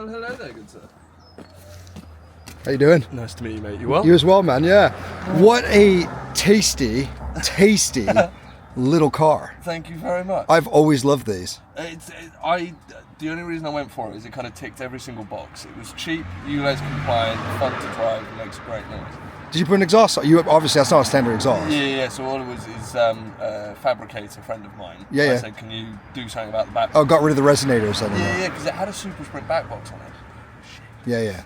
Well, hello there, good sir. How you doing? Nice to meet you, mate. You well? You as well, man, yeah. What a tasty little car. Thank you very much. I've always loved these. The only reason I went for it is it kind of ticked every single box. It was cheap, ULEZ compliant, fun to drive, and makes a great noise. Did you put an exhaust on? You obviously that's not a standard exhaust. Yeah. So all it was is a fabricator friend of mine. Yeah. I said, can you do something about the back? Oh, got rid of the resonators. Yeah, because it had a Super Sprint back box on it. Yeah.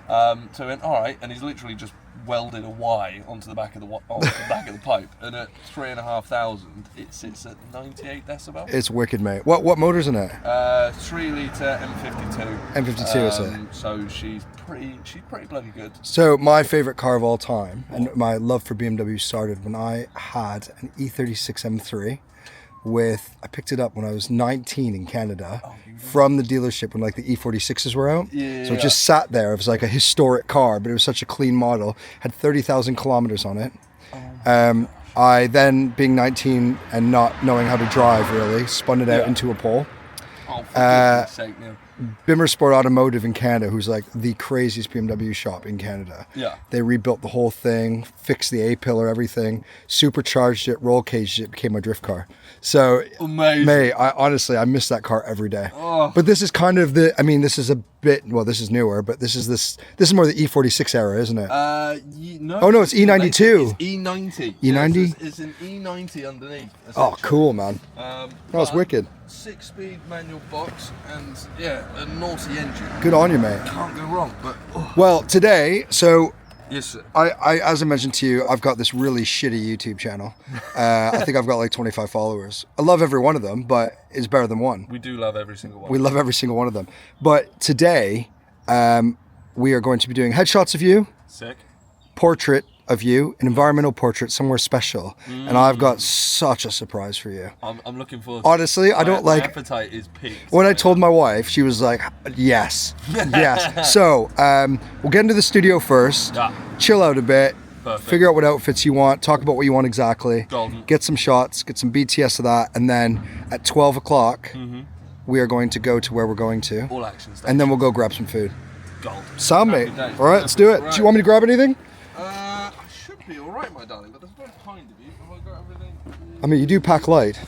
So I went, all right, and he's literally just welded a Y onto the back of the pipe, and at 3,500, it sits at 98 decibel. It's wicked, mate. What motor's in it? 3 litre M52. M52 is it? So she's pretty bloody good. So my favorite car of all time, and my love for BMW started when I had an E36 M3. I picked it up when I was 19 in Canada from the dealership when like the E46s were out. So it just sat there. It was like a historic car, but it was such a clean model. Had 30,000 kilometers on it. I then, being 19 and not knowing how to drive really, spun it out into a Pole. Oh, for goodness sake, Neil. Bimmer Sport Automotive in Canada, who's like the craziest BMW shop in Canada. Yeah. They rebuilt the whole thing, fixed the A-pillar, everything, supercharged it, roll caged it, became my drift car. So, amazing. Mate, I miss that car every day. Oh. But this is kind of this is a bit, well, this is newer, but this is more the E46 era, isn't it? No. Oh no, it's E92. It's E90. E90? Yeah, it's an E90 underneath. Oh, cool, man. That's wicked. 6-speed manual box and a naughty engine. Good on you, mate. Can't go wrong. But well, today, so yes, sir. I as I mentioned to you, I've got this really shitty YouTube channel. I think I've got like 25 followers. I love every one of them, but it's better than one. We do love every single one. We love every single one of them. But today, we are going to be doing headshots of you. Sick. Portrait of you, an environmental portrait somewhere special. And I've got such a surprise for you. I'm looking forward to Honestly, I don't my like... appetite is peaked. When I told my wife, she was like, yes. So, we'll get into the studio first, chill out a bit, figure out what outfits you want, talk about what you want exactly, Golden. Get some shots, get some BTS of that, and then at 12 o'clock, we are going to go to where we're going to. All action stuff. And then we'll go grab some food. Gold. Sound, mate. All right, let's do it. Right. Do you want me to grab anything? I should be all right, my darling, but that's very kind of you. Have I got everything? I mean, you do pack light.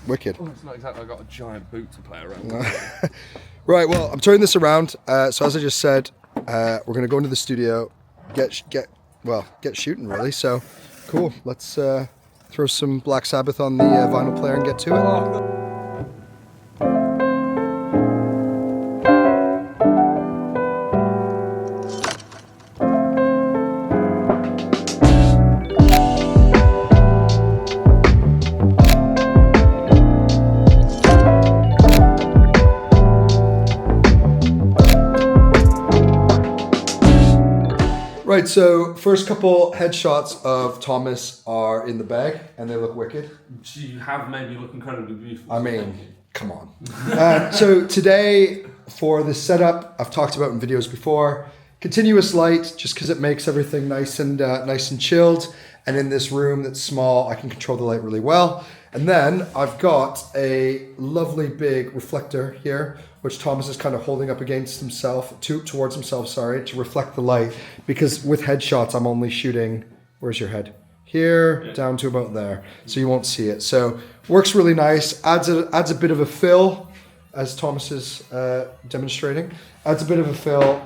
Wicked. Oh, it's not exactly. I got a giant boot to play around with. Right, well, I'm turning this around. So as I just said, we're going to go into the studio, get shooting really. So, cool. Let's throw some Black Sabbath on the vinyl player and get to it. Right, so first couple headshots of Thomas are in the bag, and they look wicked. You have made me look incredibly beautiful. I mean, come on. So today, for this setup, I've talked about in videos before, continuous light, just because it makes everything nice and chilled. And in this room that's small, I can control the light really well. And then I've got a lovely big reflector here, which Thomas is kind of holding up against himself, towards himself, to reflect the light. Because with headshots, I'm only shooting, where's your head? Here, down to about there. So you won't see it. So works really nice, adds a bit of a fill, as Thomas is demonstrating. Adds a bit of a fill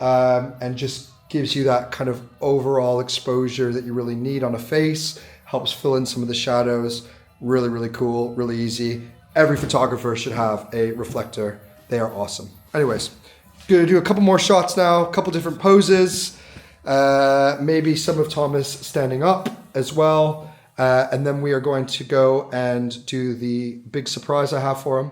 and just gives you that kind of overall exposure that you really need on a face. Helps fill in some of the shadows. Really, really cool, really easy. Every photographer should have a reflector. They are awesome. Anyways, gonna do a couple more shots now, a couple different poses. Maybe some of Thomas standing up as well. And then we are going to go and do the big surprise I have for him,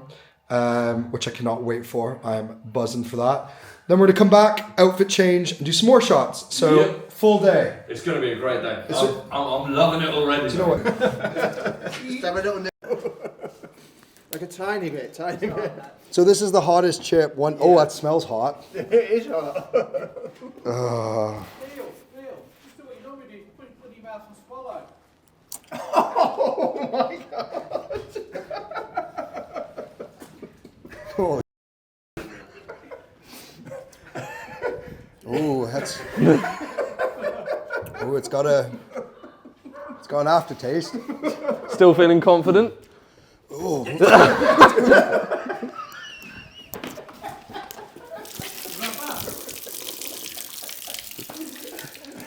which I cannot wait for. I'm buzzing for that. Then we're gonna come back, outfit change, and do some more shots. So full day. It's gonna be a great day. I'm loving it already. Do you know what? Just have a little like a tiny bit. So this is the hottest chip. Oh, that smells hot. It is hot. Neil, just do what you normally do. You put your bloody mouth and swallow. Oh my god. Holy Oh, it's got an aftertaste. Still feeling confident? Oh.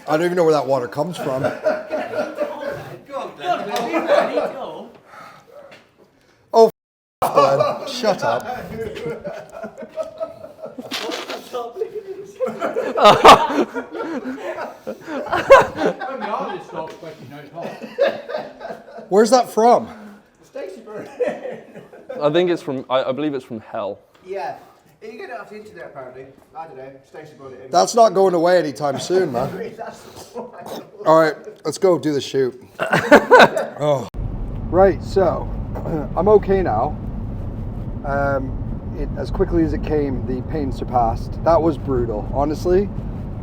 I don't even know where that water comes from. Oh, Glenn, shut up. Where's that from? I think it's from, I believe it's from hell. Yeah. You get it off the internet apparently. I don't know. Stacey brought it in. That's not going away anytime soon, man. All right, let's go do the shoot. Oh. Right, so I'm okay now. As quickly as it came, the pain surpassed. That was brutal. Honestly,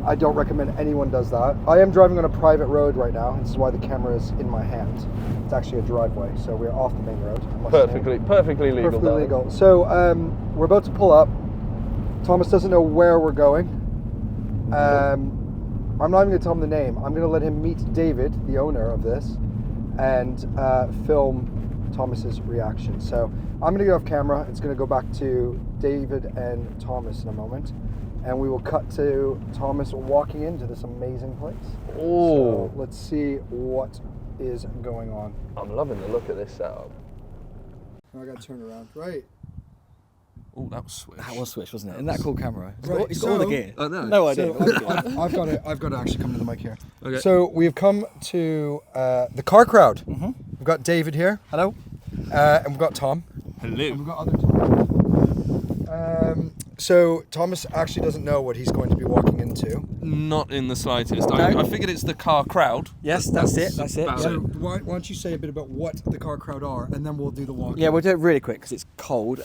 I don't recommend anyone does that. I am driving on a private road right now. This is why the camera is in my hand. It's actually a driveway, so we're off the main road. Perfectly legal. Perfectly legal. So we're about to pull up. Thomas doesn't know where we're going. I'm not even going to tell him the name. I'm going to let him meet David, the owner of this, and film Thomas's reaction. So I'm going to get off camera. It's going to go back to David and Thomas in a moment. And we will cut to Thomas walking into this amazing place. Oh. So let's see what is going on. I'm loving the look of this setup. I got to turn around. Right. Oh, that was swish. That was Swish, wasn't it? Isn't that a cool camera? Right, It's got all the gear. I know. No idea. So I've got to actually come to the mic here. Okay. So we've come to the car crowd. We've got David here. Hello. And we've got Tom. Hello. We've got other Tom. So Thomas actually doesn't know what he's going to be walking into. Not in the slightest. No. I figured it's the car crowd. Yes, that's it. That's it. about Yeah. So why don't you say a bit about what the car crowd are, and then we'll do the walk. Yeah, we'll do it really quick because it's cold.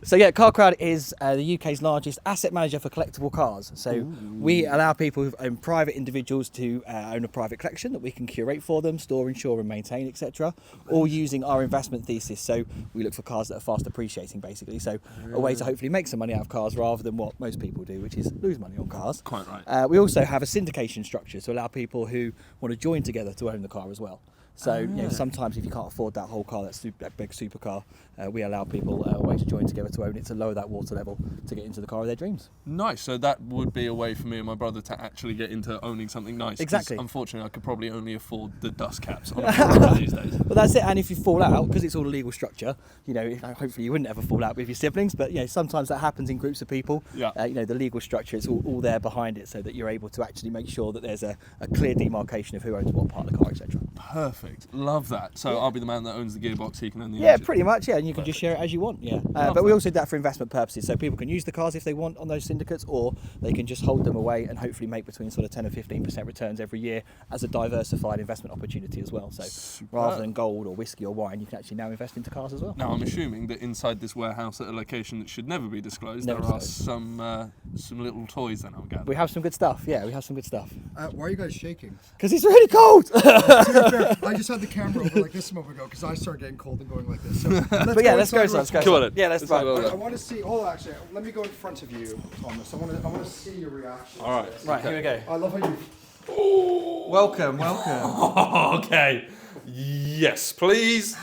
So yeah, TheCarCrowd is the UK's largest asset manager for collectible cars. So we allow people who own private individuals to own a private collection that we can curate for them, store, insure and maintain, etc. All using our investment thesis. So we look for cars that are fast appreciating basically. So a way to hopefully make some money out of cars rather than what most people do, which is lose money on cars. Quite right. We also have a syndication structure to allow people who want to join together to own the car as well. So you know, sometimes if you can't afford that whole car, that big supercar, we allow people a way to join together to own it, to lower that water level, to get into the car of their dreams. Nice. So that would be a way for me and my brother to actually get into owning something nice. 'Cause Exactly. Unfortunately, I could probably only afford the dust caps on a car these days. But that's it. And if you fall out, because it's all a legal structure, you know, hopefully you wouldn't ever fall out with your siblings. But you know, sometimes that happens in groups of people. Yeah. You know, the legal structure is all there behind it, so that you're able to actually make sure that there's a clear demarcation of who owns what part of the car, etc. Perfect. Love that. So I'll be the man that owns the gearbox. He can own the Yeah, engine. pretty much. Yeah, and you can just share it as you want. Yeah, but we also do that for investment purposes, so people can use the cars if they want on those syndicates, or they can just hold them away and hopefully make between sort of 10 and 15% returns every year as a diversified investment opportunity as well. So rather than gold or whiskey or wine, you can actually now invest into cars as well. Now I'm assuming that inside this warehouse at a location that should never be disclosed, Never there are disclosed. some little toys. Then I'll gather. We have some good stuff. Yeah, we have some good stuff. Why are you guys shaking? Because it's really cold. To be fair, I just had the camera over like this a moment ago because I started getting cold and going like this. So But yeah, let's go. inside Let's go. Come on then. Yeah, let's Let's have a try. look. I want to see. Hold on, actually, let me go in front of you, Thomas. I want to see your reaction. All right. Right, here we go. I love how you. Welcome. Okay. Yes, please.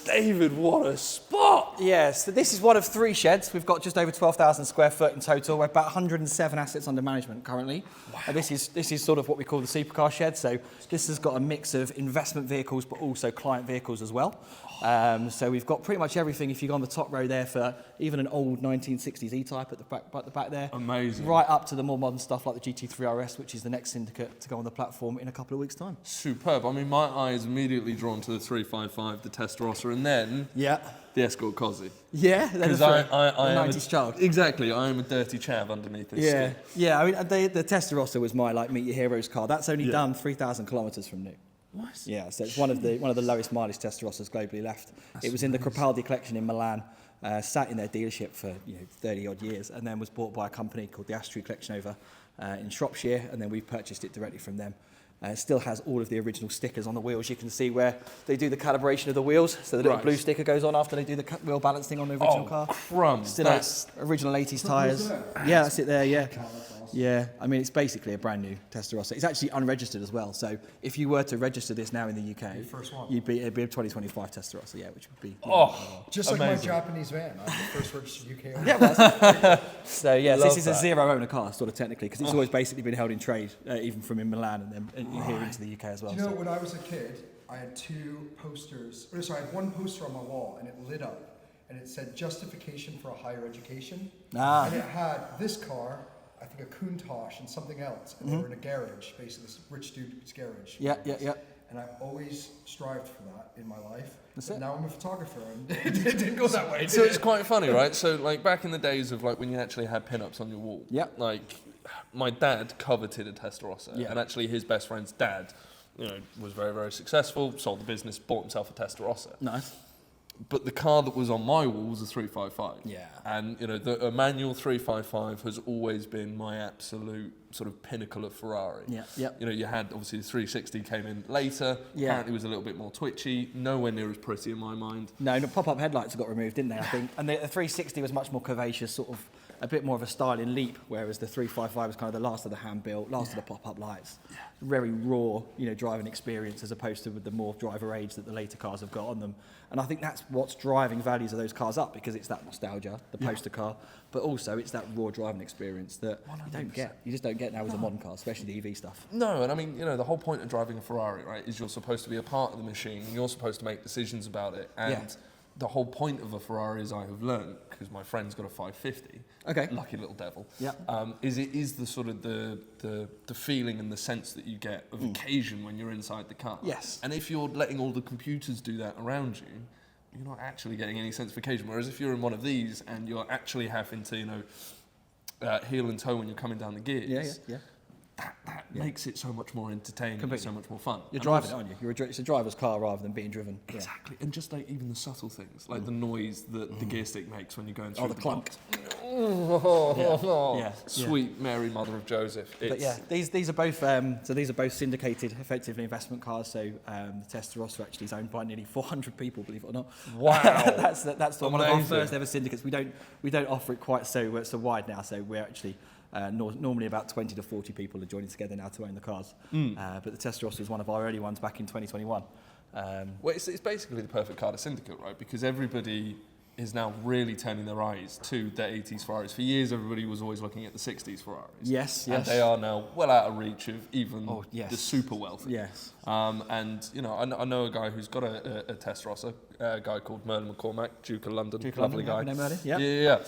David, what a spot! Yes, so this is one of 3 sheds. We've got just over 12,000 square foot in total. We're about 107 assets under management currently. Wow. This is sort of what we call the supercar shed. So this has got a mix of investment vehicles, but also client vehicles as well. So we've got pretty much everything. If you go on the top row there for even an old 1960s E-Type at the back there. Amazing. Right up to the more modern stuff like the GT3 RS, which is the next syndicate to go on the platform in a couple of weeks' time. Superb. I mean, my eye is immediately drawn to the 355, the Testarossa, and then Yeah. the Escort Cosy. Yeah, Because I am 90s child. Exactly, I am a dirty chav underneath this. Yeah, skin. yeah. I mean, the Testarossa was my Meet Your Heroes car. That's only done 3,000 kilometres from new. What? Yeah, so it's one of the lowest mileage Testarossas globally left. It was in the Crepaldi collection in Milan, sat in their dealership for 30 odd years, and then was bought by a company called the Astri Collection over in Shropshire, and then we purchased it directly from them. It still has all of the original stickers on the wheels. You can see where they do the calibration of the wheels, so the little Right. blue sticker goes on after they do the wheel balancing on the original car. Crumbs. Still has original 80s tyres. Yeah, that's it there, yeah. cars. Yeah, I mean, it's basically a brand new Testarossa. It's actually unregistered as well. So if you were to register this now in the UK, first one. it'd be a 2025 Testarossa, yeah, which would be. Just like Amazing. my Japanese van. I'm the first registered UK owner. Yeah, well, so yes, Love this is a that. zero-owner car, sort of technically, because it's always basically been held in trade, even from in Milan and then here into the UK as well. Do you know, so. when I was a kid, I had two posters. Or sorry, I had one poster on my wall, and it lit up, and it said "Justification for a Higher Education," and it had this car, I think a Countach, and something else, and they were in a garage, basically this rich dude's garage. Yeah. And I've always strived for that in my life. That's But it. now I'm a photographer, and it didn't go that way. So it's quite funny, right? So like back in the days of like when you actually had pin-ups on your wall. Yeah. Like my dad coveted a Testarossa, Yeah. and actually his best friend's dad, was very, very successful, sold the business, bought himself a Testarossa. Nice. But the car that was on my wall was a 355. Yeah. And, a manual 355 has always been my absolute sort of pinnacle of Ferrari. Yeah. You had, obviously, the 360 came in later. Yeah. Apparently was a little bit more twitchy. Nowhere near as pretty in my mind. No, the pop-up headlights got removed, didn't they? I think, and the 360 was much more curvaceous, sort of a bit more of a styling leap, whereas the 355 was kind of the last of the hand-built, last of the pop-up lights. Yeah. Very raw, driving experience as opposed to with the more driver age that the later cars have got on them. And I think that's what's driving values of those cars up, because it's that nostalgia, the poster car, but also it's that raw driving experience that you just don't get now with the modern cars, especially the EV stuff. No, and I mean, the whole point of driving a Ferrari, right, is you're supposed to be a part of the machine, and you're supposed to make decisions about it. And the whole point of a Ferrari, as I have learned, because my friend's got a 550, Okay. lucky little devil, Yeah. is it is the sort of the feeling and the sense that you get of occasion when you're inside the car. Yes. And if you're letting all the computers do that around you, you're not actually getting any sense of occasion. Whereas if you're in one of these and you're actually having to, heel and toe when you're coming down the gears, Yeah. that makes it so much more entertaining and so much more fun. You're And driving it, also- aren't you? It's a driver's car rather than being driven. Yeah. Exactly, and just like even the subtle things, like the noise that the gear stick makes when you're going through the clunk. Oh, Yeah. sweet Mary, Mother of Joseph. But yeah, these are both these are both syndicated, effectively investment cars. So the Testarossa actually is owned by nearly 400 people, believe it or not. Wow. that's one of our Amazing. first ever syndicates. We don't offer it quite so wide now. So we're actually normally about 20 to 40 people are joining together now to own the cars. But the Testarossa was one of our early ones back in 2021. Well, it's basically the perfect car to syndicate, right? Because everybody is now really turning their eyes to the 80s Ferraris. For years, everybody was always looking at the 60s Ferraris. Yes. And they are now well out of reach of even yes. the super wealthy. Yes. And, I know a guy who's got a Testarossa, a guy called Merlin McCormack, Duke of London, lovely guy. You know Merlin? Yeah. Yeah.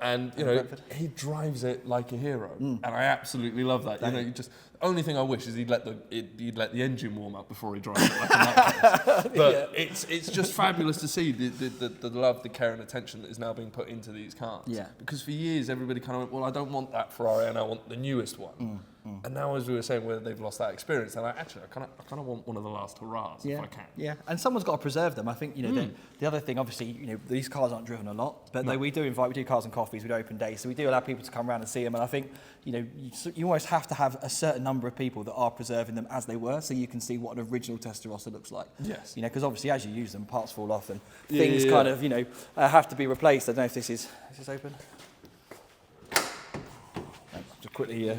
And, Brentford. he drives it like a hero. And I absolutely love that. Only thing I wish is he'd let the engine warm up before he drives it, like in that case. But it's just fabulous to see the love, the care and attention that is now being put into these cars. Yeah. Because for years everybody kind of went, well, I don't want that Ferrari and I want the newest one. And now, as we were saying, where they've lost that experience, they're like, actually, I kind of want one of the last hurrahs if I can. Yeah, and someone's got to preserve them. I think the other thing, obviously, these cars aren't driven a lot, but we do cars and coffees, we do open days, so we do allow people to come around and see them. And I think you almost have to have a certain number of people that are preserving them as they were, so you can see what an original Testarossa looks like. Yes. Because obviously as you use them, parts fall off and things kind of have to be replaced. I don't know if this is open. Just quickly.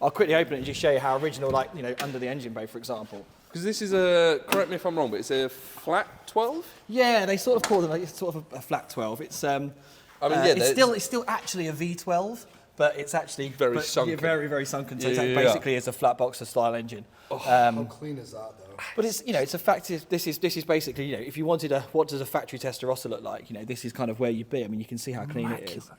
I'll quickly open it and just show you how original, under the engine bay, for example. Because this is correct me if I'm wrong, but it's a flat 12? Yeah, they sort of call them sort of a flat 12. It's it's still actually a V12, but it's actually very sunken. Yeah, very, very sunken. So Yeah, it's basically it's a flat boxer style engine. How clean is that, though? But it's it's a fact. This is basically if you wanted what does a factory Testarossa look like? This is kind of where you'd be. I mean, you can see how clean it is.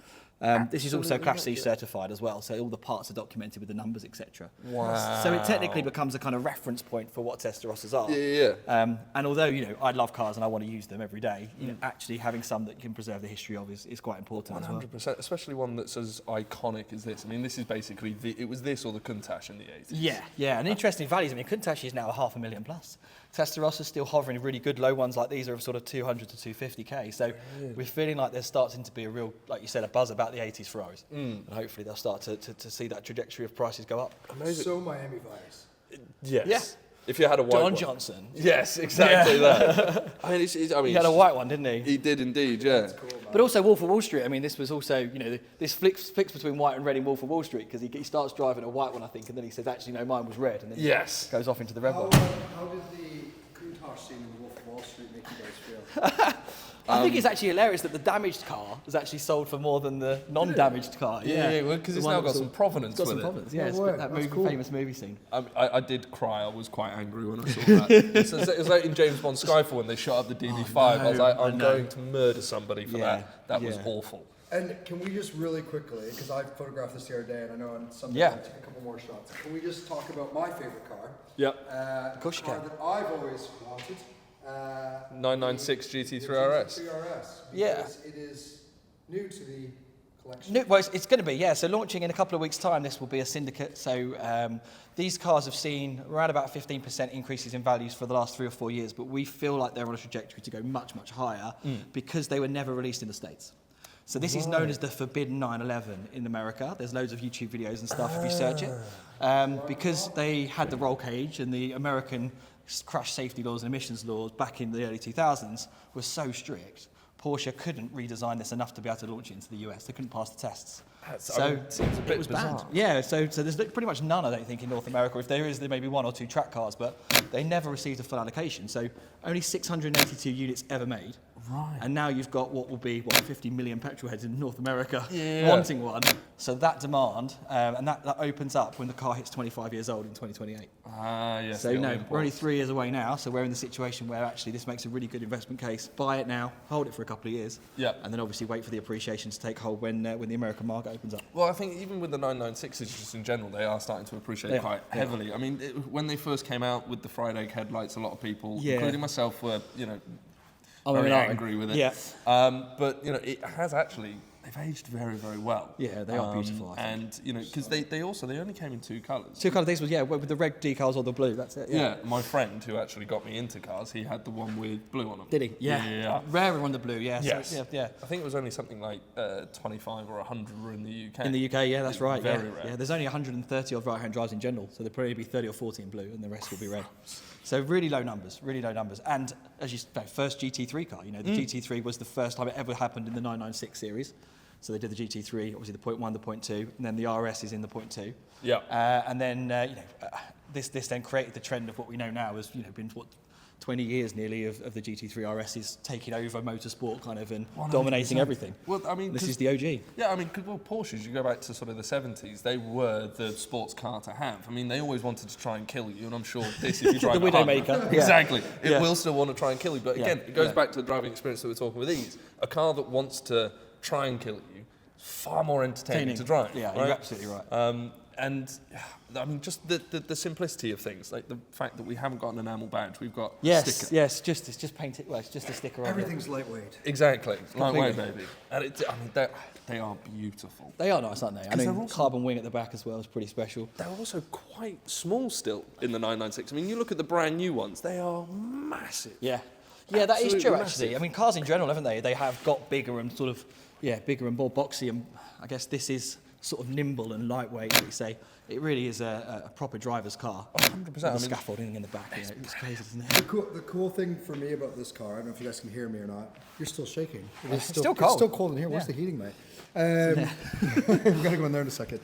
This is also Class C certified as well, so all the parts are documented with the numbers, etc. Wow. So it technically becomes a kind of reference point for what Testarossas are. Yeah. And although I love cars and I want to use them every day, actually having some that you can preserve the history of is quite important as well. 100%, especially one that's as iconic as this. I mean, this is basically it was this or the Countach in the 80s. Yeah, and interesting values. I mean, Countach is now $500,000 plus. Testarossa's still hovering really good. Low ones like these are sort of 200 to 250k. So we're feeling like there's starting to be a real, like you said, a buzz about the 80s Ferraris. And hopefully they'll start to see that trajectory of prices go up. Amazing. So Miami vibes. Yes. If you had a white John one. Johnson. Yes, exactly that. I mean, He had a white one, didn't he? He did indeed, yeah. But also Wolf of Wall Street. I mean, this was also, you know, this flicks between white and red in Wolf of Wall Street because he starts driving a white one, I think, and then he says, actually, no, mine was red, and then Yes. goes off into the red How one. did the countach scene in Wolf of Wall Street make you guys feel? I think it's actually hilarious that the damaged car was actually sold for more than the non-damaged car. Yeah, because it's now got some provenance Got with some it. provenance. Yeah, it's way. that That's cool. famous movie scene. I did cry. I was quite angry when I saw that. It was like in James Bond Skyfall when they shot up the DD5. I was like, I'm going to murder somebody for that. That was awful. And can we just really quickly, because I photographed this the other day, and I know on Sunday Yeah. I'll take a couple more shots. Can we just talk about my favorite car? Yep. Of course you car can. that I've always wanted. 996 GT3 RS. GT3 RS. Yeah. Because it is new to the collection. No, well, it's going to be, yeah. So launching in a couple of weeks' time, this will be a syndicate. So these cars have seen around about 15% increases in values for the last 3 or 4 years, but we feel like they're on a trajectory to go much, much higher because they were never released in the States. So this is known as the Forbidden 911 in America. There's loads of YouTube videos and stuff if you search it. Because they had the roll cage and the American crash safety laws and emissions laws back in the early 2000s were so strict, Porsche couldn't redesign this enough to be able to launch it into the US. They couldn't pass the tests. Seems a bit it was bizarre. banned. Yeah, so there's pretty much none, I don't think, in North America. If there is, there may be 1 or 2 track cars, but they never received a full allocation. So only 682 units ever made. Right. And now you've got what will be 50 million petrol heads in North America wanting one. So that demand, and that opens up when the car hits 25 years old in 2028. Ah, yes. So no, we're only 3 years away now. So we're in the situation where actually this makes a really good investment case. Buy it now, hold it for a couple of years, and then obviously wait for the appreciation to take hold when the American market opens up. Well, I think even with the 996s, just in general, they are starting to appreciate quite heavily. I mean, when they first came out with the fried egg headlights, a lot of people, including myself, were very angry with it. Yeah. But it has actually. They've aged very, very well. Yeah, they are beautiful, I think. And because they only came in 2 colours. 2 colour. This was with the red decals or the blue. That's it. Yeah, my friend who actually got me into cars, he had the one with blue on them. Did he? Yeah. Rarer on the blue. Yeah. Yes. So, yeah. I think it was only something like 25 or 100 were in the UK. In the UK, yeah, that's right. Very rare. Yeah, there's only 130 of right-hand drives in general, so there'll probably be 30 or 40 in blue, and the rest will be red. So really low numbers. And as you say, first GT3 car. The GT3 was the first time it ever happened in the 996 series. So they did the GT3, obviously the 0.1, the 0.2, and then the RS is in the 0.2. Yeah. And then this then created the trend of what we know now has been 20 years nearly of the GT3 RS is taking over motorsport kind of and 100%. Dominating everything. Well, I mean, this is the OG. Yeah, I mean, Porsches, you go back to sort of the 70s, they were the sports car to have. I mean, they always wanted to try and kill you, and I'm sure this, if you drive the Widowmaker. Exactly. It will still want to try and kill you. But again, it goes back to the driving experience that we're talking with these. A car that wants to try and kill you, far more entertaining to drive. Yeah, right? you're absolutely right. And I mean, just the simplicity of things, like the fact that we haven't got an enamel badge, we've got a sticker. Yes, it's just painted. Well, it's just a sticker. Everything's lightweight. Exactly, lightweight, baby. And they are beautiful. They are nice, aren't they? I mean, carbon wing at the back as well is pretty special. They're also quite small still in the 996. I mean, you look at the brand new ones; they are massive. Yeah, that is Absolutely true. massive. Actually, I mean, cars in general, haven't they? They have got bigger and sort of bigger and more boxy, and I guess this is sort of nimble and lightweight. Like you say, it really is a proper driver's car. 100%. With the scaffolding in the back. It's crazy, isn't it? The cool thing for me about this car, I don't know if you guys can hear me or not. You're still shaking. It's still cold. It's still cold in here. Where's the heating, mate? We've got to go in there in a second.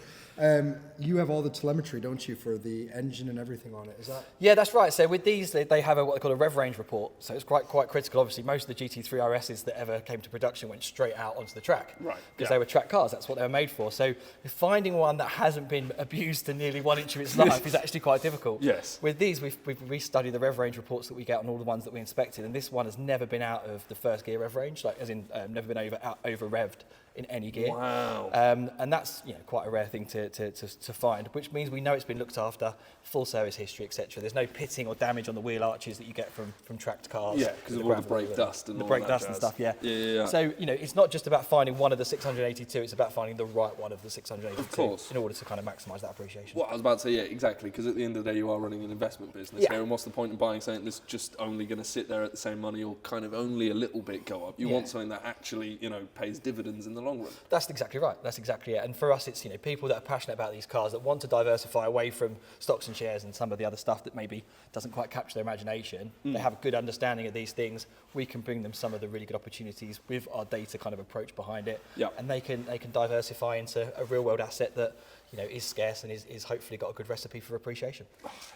You have all the telemetry, don't you, for the engine and everything on it? Is that? Yeah, that's right. So with these, they have what they call a rev range report. So it's quite critical. Obviously, most of the GT3 RSs that ever came to production went straight out onto the track. Right. Because they were track cars. That's what they were made for. So finding one that hasn't been abused to nearly 1 inch of its life is actually quite difficult. Yes. With these, we've restudied the rev range reports that we get on all the ones that we inspected, and this one has never been out of the first gear rev range, like as in never been over revved in any gear. Wow. And that's quite a rare thing to find, which means we know it's been looked after, full service history, etc. There's no pitting or damage on the wheel arches that you get from tracked cars. Yeah, because of all the brake dust and the all brake that dust jazz. and stuff. Yeah. Yeah. So it's not just about finding one of the 682; it's about finding the right one of the 682. Of course. In order to kind of maximise that appreciation. Well, I was about to say, yeah, exactly, because at the end of the day, you are running an investment business here, and what's the point in buying something that's just only going to sit there at the same money or kind of only a little bit go up? You want something that actually, pays dividends in the long long run. That's exactly right. That's exactly it. And for us, it's people that are passionate about these cars that want to diversify away from stocks and shares and some of the other stuff that maybe doesn't quite capture their imagination. They have a good understanding of these things. We can bring them some of the really good opportunities with our data kind of approach behind it, and they can diversify into a real world asset that is scarce and is hopefully got a good recipe for appreciation.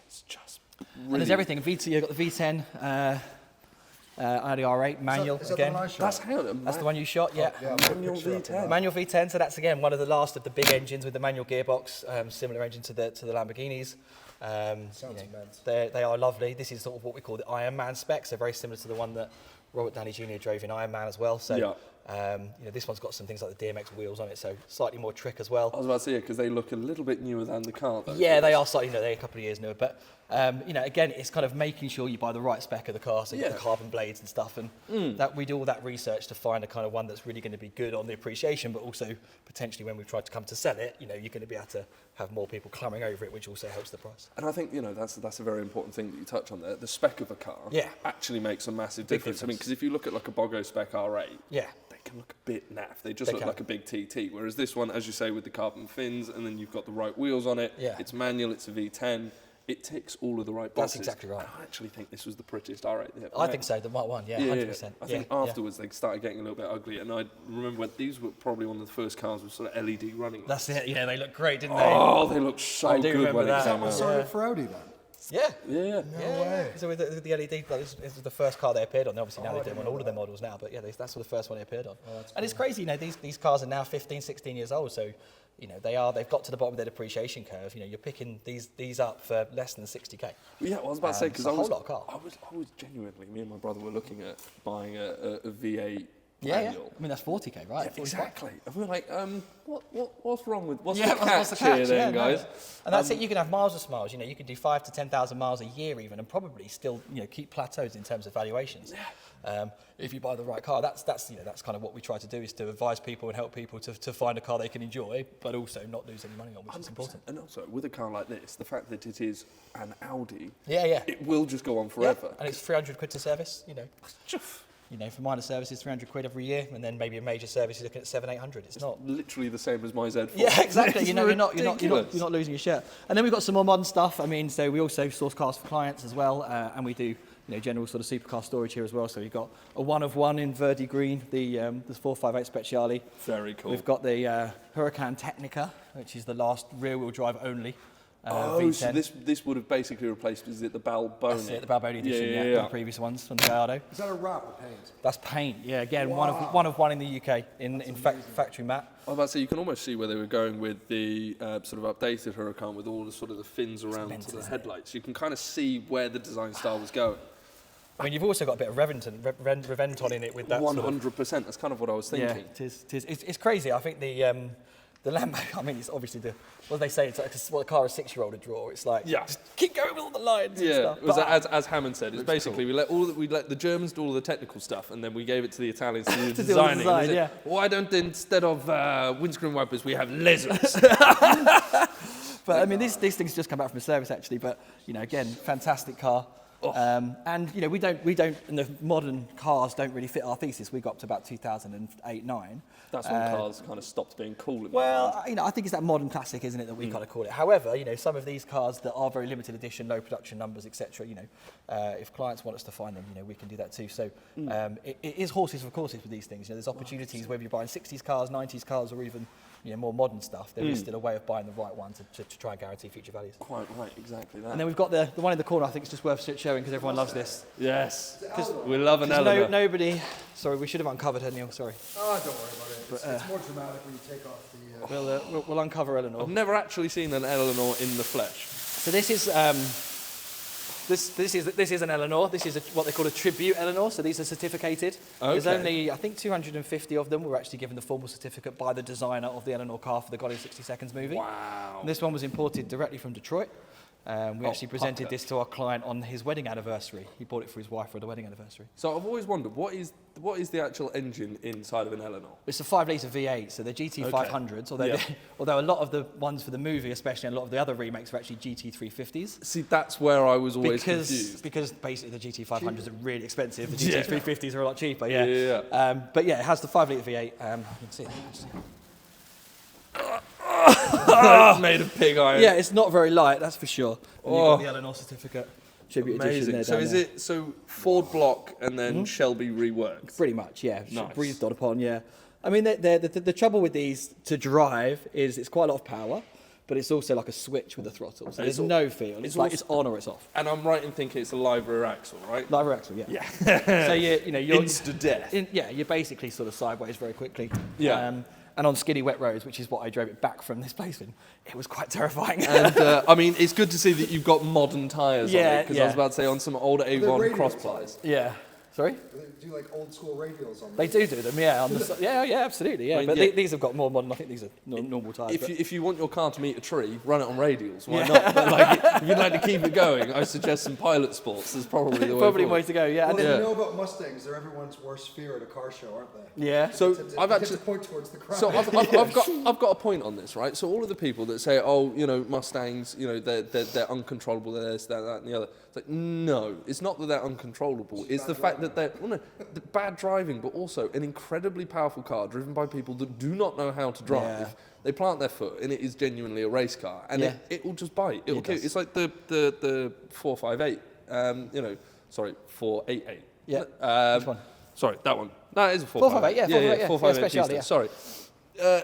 It's just And there's everything. You've got the V10. Audi R8 manual Is that again. the one I shot? That's the one you shot, yeah. Manual V10. Manual V10. So that's again one of the last of the big engines with the manual gearbox, similar engine to the Lamborghinis. Sounds immense. They are lovely. This is sort of what we call the Iron Man specs. They're very similar to the one that Robert Downey Jr. drove in Iron Man as well. So this one's got some things like the DMX wheels on it, so slightly more trick as well. I was about to say, because they look a little bit newer than the car, though. Yeah, they are slightly, they're a couple of years newer, but again, it's kind of making sure you buy the right spec of the car, so you get the carbon blades and stuff, and that we do all that research to find a kind of one that's really going to be good on the appreciation, but also potentially when we've tried to come to sell it, you're going to be able to have more people clamoring over it, which also helps the price. And I think that's a very important thing that you touch on there. The spec of a car actually makes a massive difference. I mean, because if you look at like a Bogo spec R8, they can look a bit naff. They just look like a big TT. Whereas this one, as you say, with the carbon fins, and then you've got the right wheels on it. It's manual. It's a V10. It ticks all of the right boxes. That's exactly right. I actually think this was the prettiest R8 they ever I made. think so, the Mark 1, 100%. I think afterwards they started getting a little bit ugly, and I remember when these were probably one of the first cars with sort of LED running. That's it, they look great, didn't they? Oh, they look so good when it came out. Sorry for Audi then. Yeah. No way. So with the LED, this was the first car they appeared on. Obviously now they do them on all of their models now, but that's the first one they appeared on. And it's crazy, these cars are now 15, 16 years old, so they've got to the bottom of their depreciation curve. You're picking these up for less than 60k. Yeah, I was about to say, because a whole lot of car. I was genuinely, me and my brother were looking at buying a V8 Yeah. manual. I mean, that's 40k, right? Yeah, exactly. And we're like, what's wrong with, what's Yeah, the catch here then, guys? And that's it, you can have miles of miles, you can do 5 to 10,000 miles a year even, and probably still, keep plateaus in terms of valuations. If you buy the right car, that's kind of what we try to do, is to advise people and help people to find a car they can enjoy, but also not lose any money on, which is important. And also, with a car like this, the fact that it is an Audi, Yeah. it will just go on forever. And it's 300 quid to service, for minor services, 300 quid every year, and then maybe a major service you're looking at 700-800. It's not literally the same as my Z4. Yeah, exactly. It's you're not losing your shirt. And then we've got some more modern stuff. I mean, so we also source cars for clients as well, and we do general sort of supercar storage here as well. So we've got a one of one in Verdi Green, the 458 Speciale. Very cool. We've got the Huracan Technica, which is the last rear-wheel drive only. V10. So this would have basically replaced, is it the Balboni? That's it, the Balboni edition, the previous ones from the Gallardo. Is that a wrap or paint? That's paint, again, one of one in the UK, in factory matte. I was about to say, you can almost see where they were going with the sort of updated Huracan with all the sort of the fins around the headlights. You can kind of see where the design style was going. I mean, you've also got a bit of Reventon in it with that. 100%. That's kind of what I was thinking. Yeah, it's crazy. I think the Lambo, I mean, it's obviously what they say, it's like what a car a 6-year-old would draw. It's like, just keep going with all the lines and stuff. Yeah, as Hammond said, it's basically we let the Germans do all the technical stuff, and then we gave it to the Italians to do the designing. Why don't, instead of windscreen wipers, we have lasers? But I mean, these things just come back from a service actually. But again, fantastic car. And we don't, and the modern cars don't really fit our thesis. We got up to about 2008-9. That's when cars kind of stopped being cool. I think it's that modern classic, isn't it, that we kind of call it. However, some of these cars that are very limited edition, low production numbers, etc. If clients want us to find them, we can do that too. So it is horses for courses with these things. There's opportunities whether you're buying 60s cars, 90s cars, or even more modern stuff. There is still a way of buying the right one to try and guarantee future values. Quite right, exactly that. And then we've got the one in the corner. I think it's just worth showing because everyone loves this. Yes, we love an Eleanor. Sorry, we should have uncovered her, Neil. Sorry. Oh, don't worry about it. It's more dramatic when you take off the... We'll uncover Eleanor. I've never actually seen an Eleanor in the flesh. So this is this is an Eleanor. This is what they call a tribute Eleanor. So these are certificated. Okay. There's only, I think, 250 of them. Were actually given the formal certificate by the designer of the Eleanor car for the Gone in 60 Seconds movie. Wow. And this one was imported directly from Detroit. We actually presented this to our client on his wedding anniversary. He bought it for his wife for the wedding anniversary. So I've always wondered, what is the actual engine inside of an Eleanor? It's a 5-litre V8, so they're GT500s, although a lot of the ones for the movie, especially, and a lot of the other remakes are actually GT350s. See, that's where I was always confused. Because basically the GT500s are really expensive, the GT350s are a lot cheaper, But yeah, it has the 5-litre V8. You can see that, actually. Made of pig iron. Yeah, it's not very light, that's for sure. And you've got the Eleanor certificate. Tribute edition Amazing. there. So is it Ford block and then Shelby reworked? Pretty much, yeah. Nice. Breathed upon, yeah. I mean, the trouble with these to drive is it's quite a lot of power, but it's also like a switch with a throttle. So there's no feel. It's like it's on or it's off. And I'm right in thinking it's a live rear axle, right? Live rear axle, yeah. Yeah. So you're Insta death. you're basically sort of sideways very quickly. Yeah. And on skinny wet roads, which is what I drove it back from this place in, it was quite terrifying. And I mean, it's good to see that you've got modern tyres on it, because I was about to say on some old A1 radials cross on plies. Yeah. Sorry? They do like old school radials on They do them, yeah. Yeah, absolutely, yeah. I mean, but yeah. These have got more modern. I think these are normal tyres. If you want your car to meet a tree, run it on radials. Why not? But like, if you'd like to keep it going, I suggest some Pilot Sports. There's probably the way Probably forward. way to go, yeah. Well, And you know about Mustangs, they're everyone's worst fear at a car show, aren't they? yeah. So I've I've actually. to point towards the crowd. So I've got a point on this, right? So all of the people that say, oh, you know, Mustangs, you know, they're uncontrollable, they're this, that, and the other. It's like, no, it's not that they're uncontrollable. It's the fact that they're bad driving, but also an incredibly powerful car driven by people that do not know how to drive. Yeah. They plant their foot, and it is genuinely a race car, and it will just bite. It'll kill. does. It's like the 458. 488. Yeah. Which one? Sorry, that one. No, it is a 458. 458, yeah, 458, 458 Speciale, Pista. yeah. Sorry.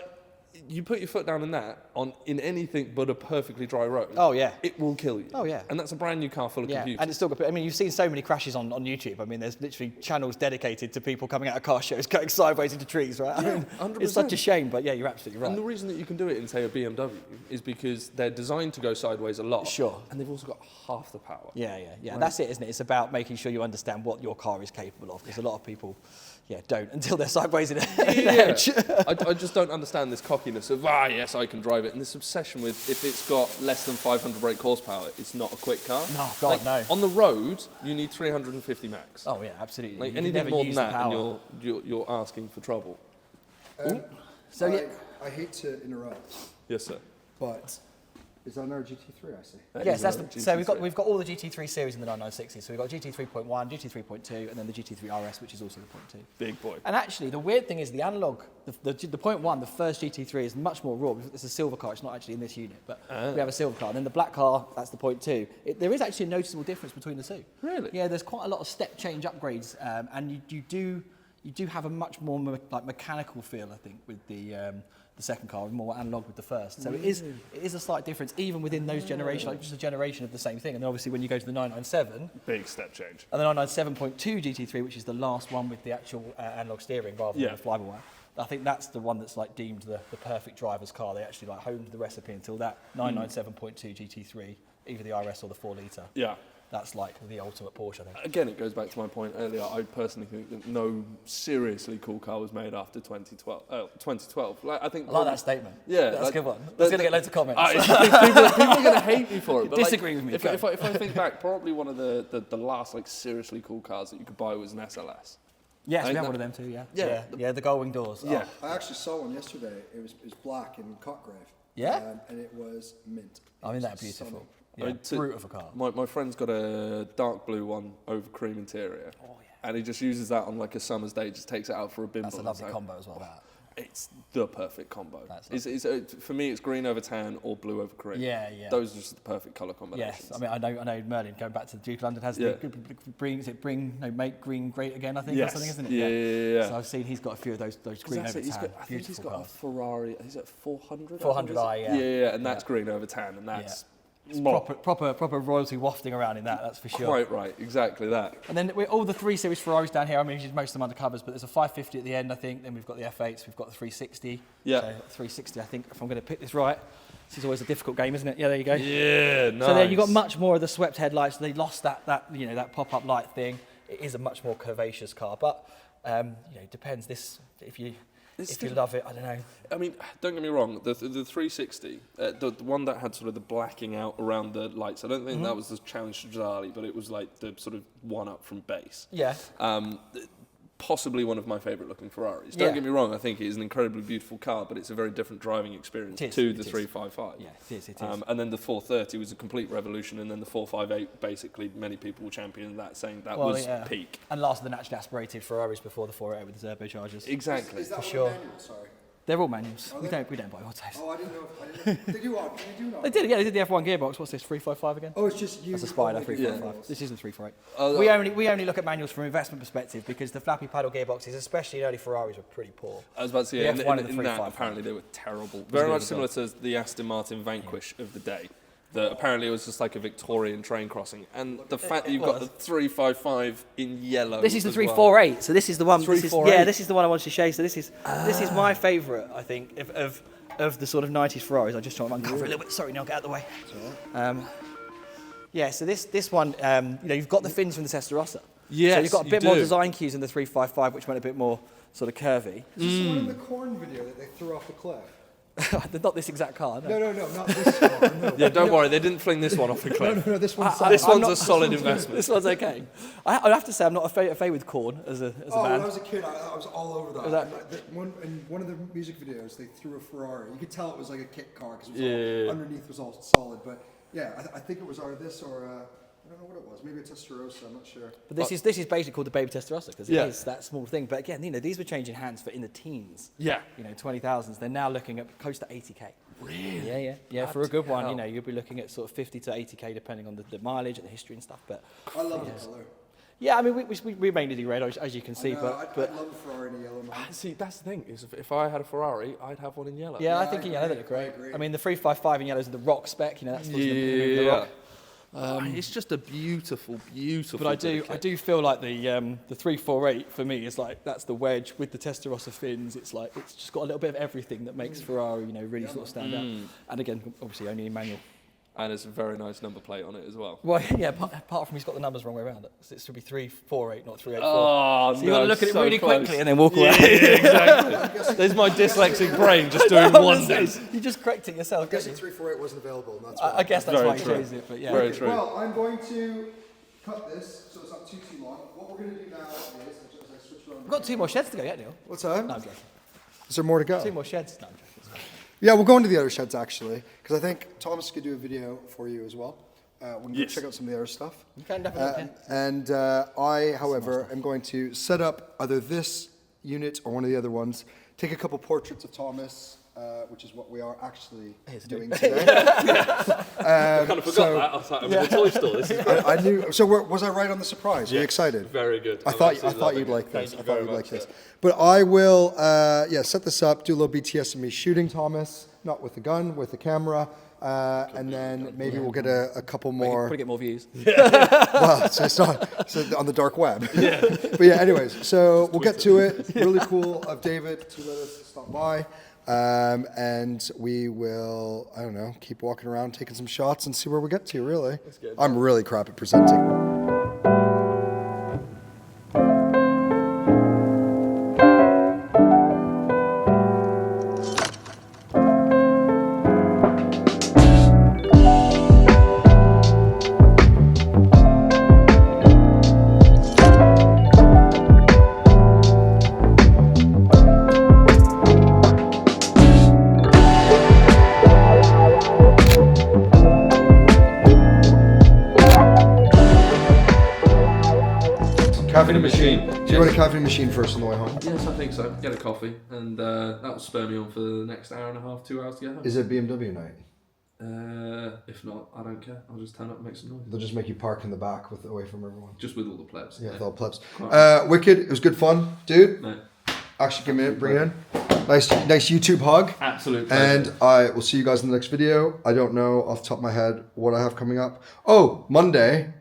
You put your foot down in that in anything but a perfectly dry road. Oh, yeah. It will kill you. Oh, yeah. And that's a brand new car full of Yeah, computers. and it's still good. I mean, you've seen so many crashes on YouTube. I mean, there's literally channels dedicated to people coming out of car shows going sideways into trees, right? I mean, 100%. it's such a shame, but yeah, you're absolutely right. And the reason that you can do it in, say, a BMW is because they're designed to go sideways a lot. Sure. And they've also got half the power. Yeah. Right. That's it, isn't it? It's about making sure you understand what your car is capable of, because a lot of people, don't until they're sideways in a hedge. I just don't understand this cockiness of, yes, I can drive it. And this obsession with, if it's got less than 500 brake horsepower, it's not a quick car. No, God, no. On the road, you need 350 max. Oh, yeah, absolutely. Like You can anything never more than use the that, power. and you're asking for trouble. So, I hate to interrupt, Yes, sir. but is that another GT3? I see. Yes, that's GT3. so we've got all the GT3 series in the 9960. So we've got GT3.1, GT3.2, and then the GT3 RS, which is also the .2. Big boy. And actually, the weird thing is the analog, the .1, the first GT3 is much more raw. It's a silver car. It's not actually in this unit, but we have a silver car. And then the black car, that's the .2. There is actually a noticeable difference between the two. Really? Yeah, there's quite a lot of step change upgrades, and you do have a much more mechanical feel, I think, with the second car, more analog with the first. So it is a slight difference, even within those generations, like just a generation of the same thing. And then obviously when you go to the 997, Big step change. and the 997.2 GT3, which is the last one with the actual analog steering rather than the fly-by-wire, I think that's the one that's like deemed the perfect driver's car. They actually like honed the recipe until that 997.2 GT3, either the RS or the 4-litre. Yeah. That's like the ultimate Porsche, I think. Again, it goes back to my point earlier. I personally think that no seriously cool car was made after 2012. 2012. Like, I think. I like that statement. Yeah, that's like, a good one. That's going to get loads of comments. People are going to hate me for it. But Disagree with me. If I think back, probably one of the last like seriously cool cars that you could buy was an SLS. Yes, we think have that- one of them too, yeah. Yeah. Yeah, the gull wing doors. Yeah. I actually saw one yesterday. It was black in Cotgrave. Yeah? And it was mint. I mean, It they're was beautiful. stunning. Yeah, brute of a car. My friend's got a dark blue one over cream interior. Oh, yeah. And he just uses that on like a summer's day, just takes it out for a bimble. That's a lovely combo as well, that. It's the perfect combo. That's For me, it's green over tan or blue over cream. Yeah. Those are just the perfect colour combinations. Yes, I mean, I know Merlin, going back to the Duke of London, has make green great again, I think, Yes. or something, isn't it? Yeah. So I've seen he's got a few of those green over He's tan. got, I think he's got a Ferrari, he's at 400? 400i, yeah. Yeah, and that's green over tan, and that's It's proper royalty wafting around in that's for sure. quite right, exactly that. And then all the 3 Series Ferraris down here, I mean, most of them undercovers, but there's a 550 at the end, I think. Then we've got the F8s, we've got the 360. Yeah. So 360, I think, if I'm going to pick this right. This is always a difficult game, isn't it? Yeah, there you go. Yeah, nice. So there you got much more of the swept headlights. They lost that pop-up light thing. It is a much more curvaceous car, but it depends. if you love it, I don't know. I mean, don't get me wrong. The 360, the one that had sort of the blacking out around the lights. I don't think that was the challenge to Gisali, but it was like the sort of one up from base. Yeah. Possibly one of my favourite looking Ferraris. Don't get me wrong, I think it is an incredibly beautiful car, but it's a very different driving experience to the 355. Yeah, it is. And then the 430 was a complete revolution, and then the 458, basically, many people will champion that, saying that was peak. And last of the naturally aspirated Ferraris before the 488 with the turbochargers. Exactly. Is that For one sure. manual? Sorry. They're all manuals. We don't buy autos. Oh, I didn't know. They do not. They did, yeah. They did the F1 gearbox. What's this? 355 again? Oh, it's just you. That's a Spider only do 355. manuals. This isn't 348. We only look at manuals from an investment perspective because the flappy paddle gearboxes, especially in early Ferraris, were pretty poor. I was about to say, The in F1 and the that, 355. apparently they were terrible. Very much similar to the Aston Martin Vanquish of the day. Apparently it was just like a Victorian train crossing. And the fact that you've got the 355 in yellow. This is the as well. 348. So this is the one. 348. This is the one I wanted to show you. So this is my favourite, I think, of the sort of 90s Ferraris. I just trying to uncover a little bit. Sorry, Neil, get out of the way. Yeah, so this one, you've got the fins from the Testarossa. Yes, so you've got a you bit more do. design cues in the 355, which went a bit more sort of curvy. Is this the one in the corn video that they threw off the cliff? Not this exact car, no. No, not this one. No. Yeah, don't worry, they didn't fling this one off the cliff. No, this one's This one's a solid investment. This one's okay. I have to say I'm not a fan with corn as a When band. I was a kid, I was all over that. Was that- In one of the music videos, they threw a Ferrari. You could tell it was like a kit car because underneath was all solid. But yeah, I think it was either this or I don't know what it was. Maybe a Testarossa. I'm not sure. But this is basically called the baby Testarossa because it Yeah. is that small thing. But again, these were changing hands for in the teens. Yeah. 20,000s. They're now looking at close to 80k. Really? Yeah. For a good one, hell. you'll be looking at sort of 50 to 80k depending on the mileage and the history and stuff. But I love the color. yeah, I mean we mainly do red as you can see. I'd But love a Ferrari in a yellow. Man. See, that's the thing, is if I had a Ferrari, I'd have one in yellow. yeah, I Yeah, think I in yellow they agree, look great. I agree. I mean the 355 in yellow is the rock spec. That's what's the rock. It's just a beautiful, beautiful. But I do feel like the 348 for me is like that's the wedge with the Testarossa fins. It's like it's just got a little bit of everything that makes Ferrari, really sort of stand out. And again, obviously only in manual. And it's a very nice number plate on it as well. Well, yeah. Apart from he's got the numbers wrong way around. It should be 348, not 384. Oh, so you got to look at it so really close. quickly and then walk away. Exactly. There's my dyslexic brain just doing wonders. You just correct it yourself. I guess didn't the you? 348 wasn't available, and that's I guess that's Very why he true. chose it. But yeah. Very true. Well, I'm going to cut this so it's not too long. What we're going to do now is, as I switch around. We've got 2 more sheds to go, yeah, Neil. What's that? No, I'm joking. Is there more to go? 2 more sheds. No, I'm joking. Yeah, we'll go into the other sheds actually, because I think Thomas could do a video for you as well. We can go check out some of the other stuff. You can definitely. And I, however, am going to set up either this unit or one of the other ones, take a couple portraits of Thomas, which is what we are actually doing today. I kind of forgot that. I was like, I'm in the toy store. This is I knew. So was I right on the surprise? Are you excited? very good. I I'm thought absolutely you'd loving like it. this. Thank I you thought very you'd like much, this. sir. But I will, set this up, do a little BTS of me shooting Thomas, not with the gun, with the camera, and then maybe we'll get a couple more. Probably get more views. Well, so it's not on the dark web. Yeah. But yeah, anyways, so we'll get to it. Really cool of David to let us stop by. And we will, I don't know, keep walking around, taking some shots and see where we get to, really. I'm really crap at presenting. Caffeine machine. Do you want a caffeine machine first on the way home? Yes, I think so. Get a coffee, and that will spur me on for the next hour and a half, 2 hours to get home. Is it BMW night? If not, I don't care. I'll just turn up and make some noise. They'll just make you park in the back away from everyone. Just with all the plebs. Yeah, with all plebs. Wicked, it was good fun. Dude, No, actually give me a bring it in. Nice YouTube hug. absolute pleasure. And I will see you guys in the next video. I don't know off the top of my head what I have coming up. Oh, Monday.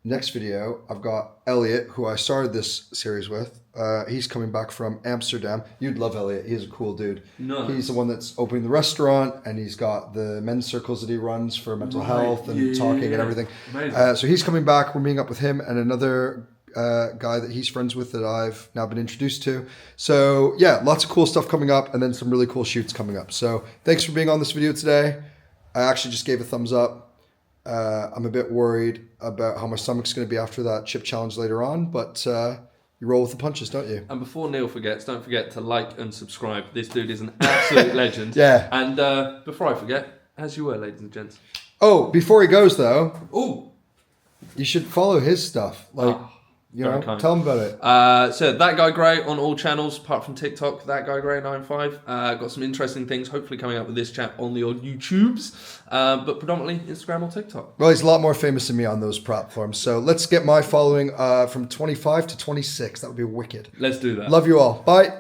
Next video, I've got Elliot, who I started this series with. He's coming back from Amsterdam. You'd love Elliot. He's a cool dude. Nice. He's the one that's opening the restaurant, and he's got the men's circles that he runs for mental health and talking and everything. Amazing. So he's coming back. We're meeting up with him and another guy that he's friends with that I've now been introduced to. So yeah, lots of cool stuff coming up, and then some really cool shoots coming up. So thanks for being on this video today. I actually just gave a thumbs up. I'm a bit worried about how my stomach's going to be after that chip challenge later on, but you roll with the punches, don't you? And before Neil forgets, don't forget to like and subscribe. This dude is an absolute legend. Yeah. And before I forget, as you were, ladies and gents. Oh, before he goes though, Oh, you should follow his stuff. Like, you know, very kind. tell him about it. So That Guy Gray on all channels apart from TikTok. That Guy Gray 95. Got some interesting things hopefully coming up with this chat on the odd YouTubes, but predominantly Instagram or TikTok. Well, he's a lot more famous than me on those platforms. So let's get my following from 25 to 26. That would be wicked. Let's do that. Love you all. Bye.